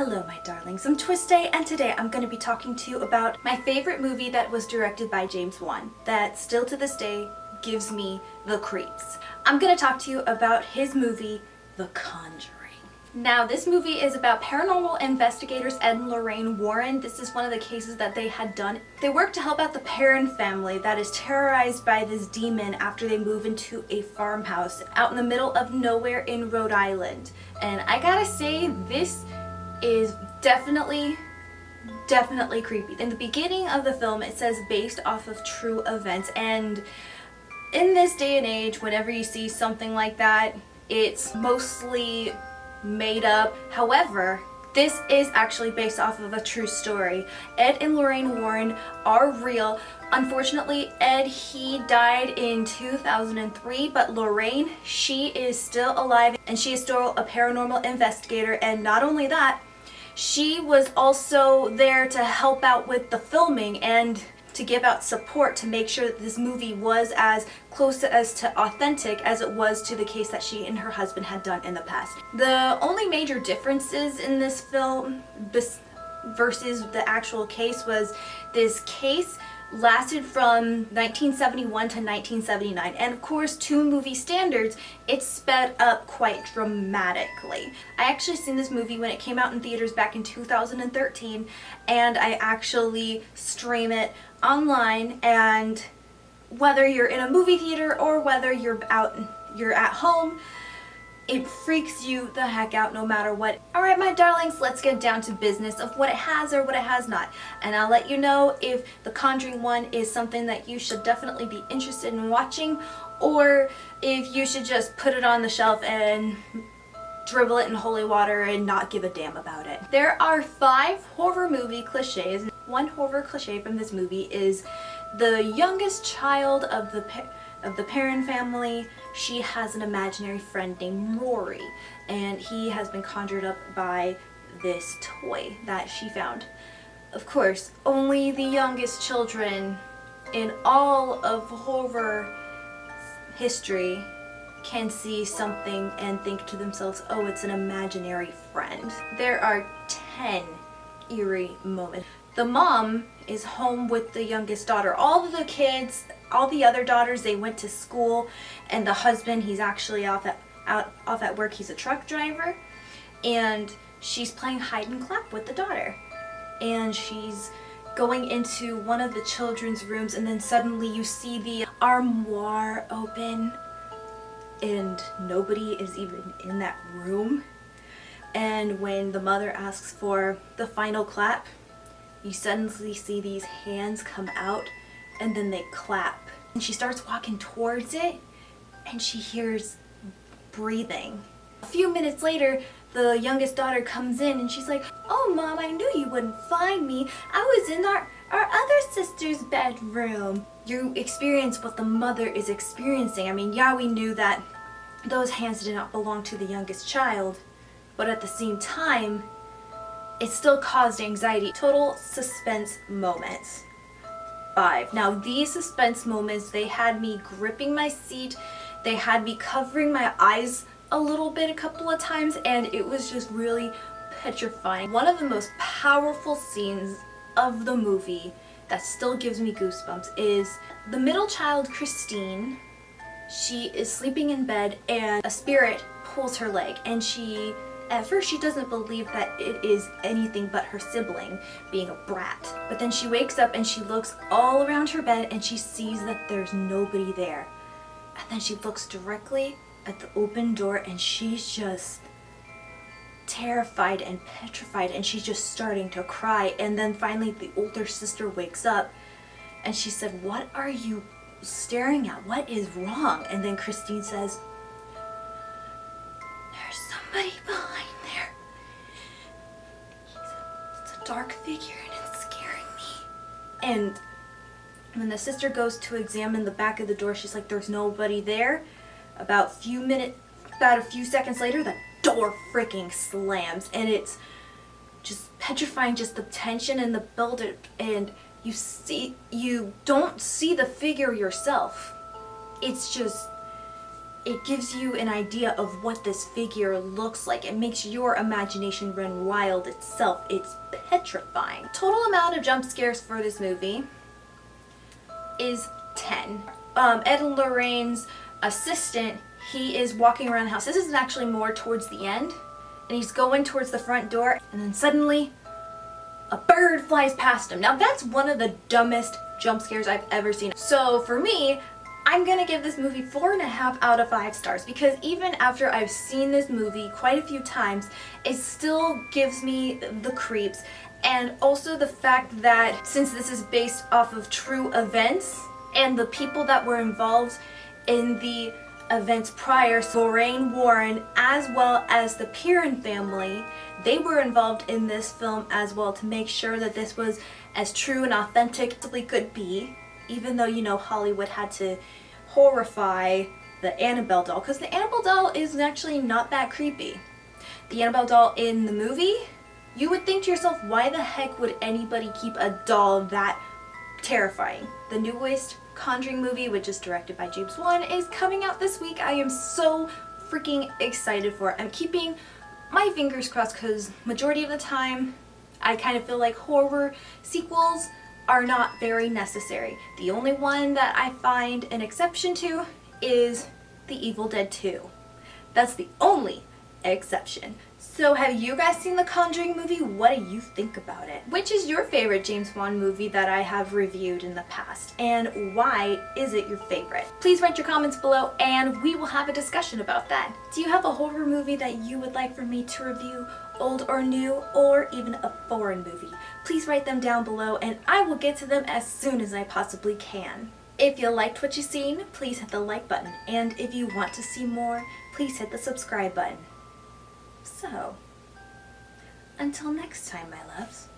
Hello my darlings, I'm TwisTay and today I'm going to be talking to you about my favorite movie that was directed by James Wan that still to this day gives me the creeps. I'm going to talk to you about his movie, The Conjuring. Now this movie is about paranormal investigators Ed and Lorraine Warren. This is one of the cases that they had done. They work to help out the Perrin family that is terrorized by this demon after they move into a farmhouse out in the middle of nowhere in Rhode Island. And I gotta say, this is definitely creepy. In the beginning of the film it says based off of true events, and in this day and age whenever you see something like that it's mostly made up. However, this is actually based off of a true story. Ed and Lorraine Warren are real. Unfortunately, Ed, he died in 2003, but Lorraine, she is still alive and she is still a paranormal investigator. And not only that, she was also there to help out with the filming and to give out support to make sure that this movie was as close to authentic as it was to the case that she and her husband had done in the past. The only major differences in this film versus the actual case was this case lasted from 1971 to 1979, and of course to movie standards it's sped up quite dramatically. I actually seen this movie when it came out in theaters back in 2013, and I actually stream it online, and whether you're in a movie theater or whether you're at home, it freaks you the heck out no matter what. Alright my darlings, let's get down to business of what it has or what it has not. And I'll let you know if The Conjuring 1 is something that you should definitely be interested in watching, or if you should just put it on the shelf and dribble it in holy water and not give a damn about it. There are 5 horror movie cliches. One horror cliche from this movie is the youngest child of the Perrin family. She has an imaginary friend named Rory, and he has been conjured up by this toy that she found. Of course, only the youngest children in all of horror history can see something and think to themselves, oh, it's an imaginary friend. There are 10 eerie moments. The mom is home with the youngest daughter. All of the kids, all the other daughters, they went to school, and the husband, he's actually off at work. He's a truck driver, and she's playing hide and clap with the daughter. And she's going into one of the children's rooms, and then suddenly you see the armoire open, and nobody is even in that room. And when the mother asks for the final clap, you suddenly see these hands come out and then they clap. And she starts walking towards it and she hears breathing. A few minutes later, the youngest daughter comes in and she's like, oh mom, I knew you wouldn't find me. I was in our other sister's bedroom. You experience what the mother is experiencing. I mean, yeah, we knew that those hands did not belong to the youngest child, but at the same time, it still caused anxiety. Total suspense moments. 5. Now these suspense moments, they had me gripping my seat, they had me covering my eyes a little bit a couple of times, and it was just really petrifying. One of the most powerful scenes of the movie that still gives me goosebumps is the middle child, Christine. She is sleeping in bed and a spirit pulls her leg, and at first she doesn't believe that it is anything but her sibling being a brat. But then she wakes up and she looks all around her bed and she sees that there's nobody there. And then she looks directly at the open door and she's just terrified and petrified, and she's just starting to cry. And then finally the older sister wakes up and she said, what are you staring at? What is wrong? And then Christine says, there's somebody behind there. It's a dark figure and it's scaring me. And when the sister goes to examine the back of the door, she's like, there's nobody there. About a few seconds later, the door freaking slams, and it's just petrifying, just the tension and the build-up, and you don't see the figure yourself. It's just it gives you an idea of what this figure looks like. It makes your imagination run wild itself. It's petrifying. Total amount of jump scares for this movie is 10. Ed and Lorraine's assistant, he is walking around the house. This is actually more towards the end, and he's going towards the front door, and then suddenly a bird flies past him. Now that's one of the dumbest jump scares I've ever seen. So for me, I'm gonna give this movie 4.5 out of 5 stars, because even after I've seen this movie quite a few times, it still gives me the creeps. And also the fact that since this is based off of true events, and the people that were involved in the events prior, Lorraine Warren as well as the Piran family, they were involved in this film as well to make sure that this was as true and authentic as it could be, even though, you know, Hollywood had to horrify the Annabelle doll, because the Annabelle doll is actually not that creepy. The Annabelle doll in the movie, you would think to yourself, why the heck would anybody keep a doll that terrifying? The newest Conjuring movie, which is directed by James Wan, is coming out this week. I am so freaking excited for it. I'm keeping my fingers crossed, because majority of the time I kind of feel like horror sequels are not very necessary. The only one that I find an exception to is The Evil Dead 2. That's the only exception. So have you guys seen the Conjuring movie? What do you think about it? Which is your favorite James Wan movie that I have reviewed in the past? And why is it your favorite? Please write your comments below and we will have a discussion about that. Do you have a horror movie that you would like for me to review, old or new, or even a foreign movie? Please write them down below and I will get to them as soon as I possibly can. If you liked what you've seen, please hit the like button. And if you want to see more, please hit the subscribe button. So, until next time, my loves.